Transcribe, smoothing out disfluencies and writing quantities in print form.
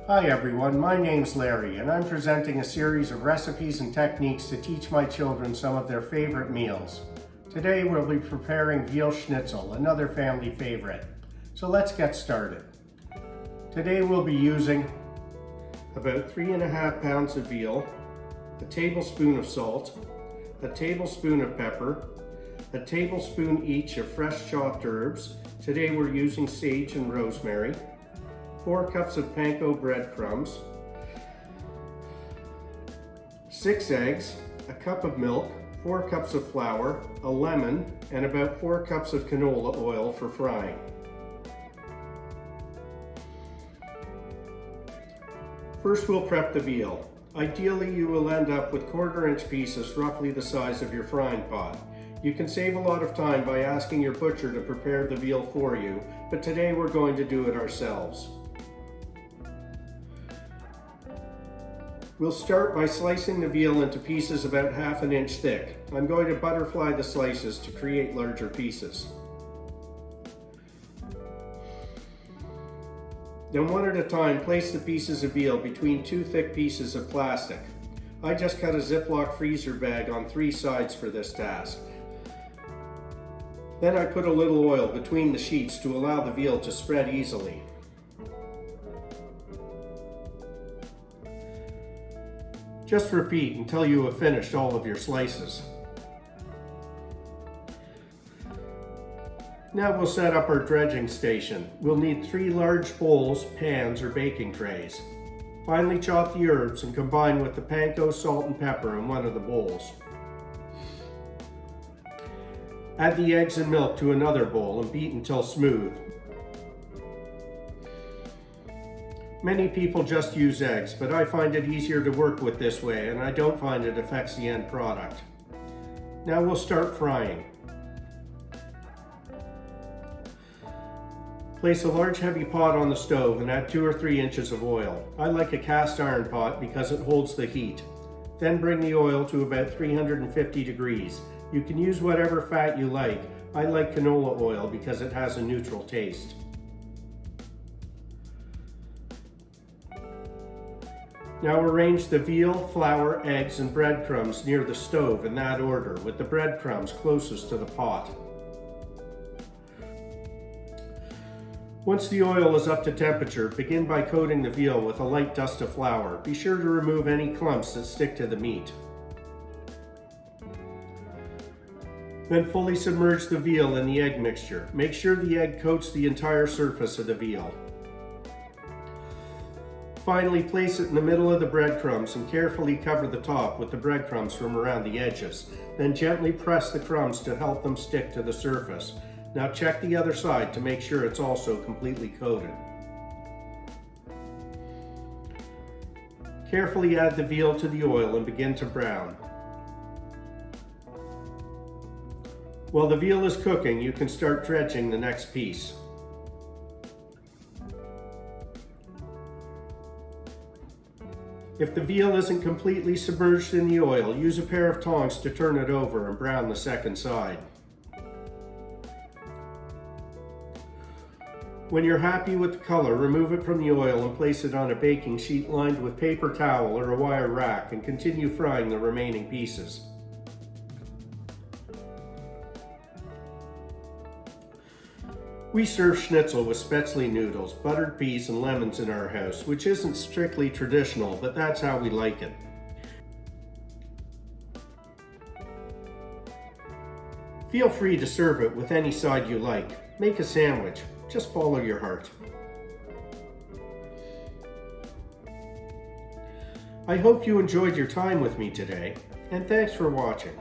Hi everyone, my name's Larry and I'm presenting a series of recipes and techniques to teach my children some of their favorite meals. Today we'll be preparing veal schnitzel, another family favorite. So let's get started. Today we'll be using about 3.5 pounds of veal, a tablespoon of salt, a tablespoon of pepper, a tablespoon each of fresh chopped herbs. Today we're using sage and rosemary. 4 cups of Panko breadcrumbs, 6 eggs, a cup of milk, 4 cups of flour, a lemon, and about 4 cups of canola oil for frying. First we'll prep the veal. Ideally you will end up with 1/4 inch pieces roughly the size of your frying pot. You can save a lot of time by asking your butcher to prepare the veal for you, but today we're going to do it ourselves. We'll start by slicing the veal into pieces about 1/2 inch thick. I'm going to butterfly the slices to create larger pieces. Then one at a time, place the pieces of veal between 2 thick pieces of plastic. I just cut a Ziploc freezer bag on 3 sides for this task. Then I put a little oil between the sheets to allow the veal to spread easily. Just repeat until you have finished all of your slices. Now we'll set up our dredging station. We'll need 3 large bowls, pans, or baking trays. Finely chop the herbs and combine with the panko, salt, and pepper in one of the bowls. Add the eggs and milk to another bowl and beat until smooth. Many people just use eggs, but I find it easier to work with this way and I don't find it affects the end product. Now we'll start frying. Place a large heavy pot on the stove and add 2 or 3 inches of oil. I like a cast iron pot because it holds the heat. Then bring the oil to about 350 degrees. You can use whatever fat you like. I like canola oil because it has a neutral taste. Now arrange the veal, flour, eggs, and breadcrumbs near the stove in that order, with the breadcrumbs closest to the pot. Once the oil is up to temperature, begin by coating the veal with a light dust of flour. Be sure to remove any clumps that stick to the meat. Then fully submerge the veal in the egg mixture. Make sure the egg coats the entire surface of the veal. Finally, place it in the middle of the breadcrumbs and carefully cover the top with the breadcrumbs from around the edges. Then gently press the crumbs to help them stick to the surface. Now check the other side to make sure it's also completely coated. Carefully add the veal to the oil and begin to brown. While the veal is cooking, you can start dredging the next piece. If the veal isn't completely submerged in the oil, use a pair of tongs to turn it over and brown the second side. When you're happy with the color, remove it from the oil and place it on a baking sheet lined with paper towel or a wire rack and continue frying the remaining pieces. We serve schnitzel with spätzle noodles, buttered peas, and lemons in our house, which isn't strictly traditional, but that's how we like it. Feel free to serve it with any side you like. Make a sandwich. Just follow your heart. I hope you enjoyed your time with me today, and thanks for watching.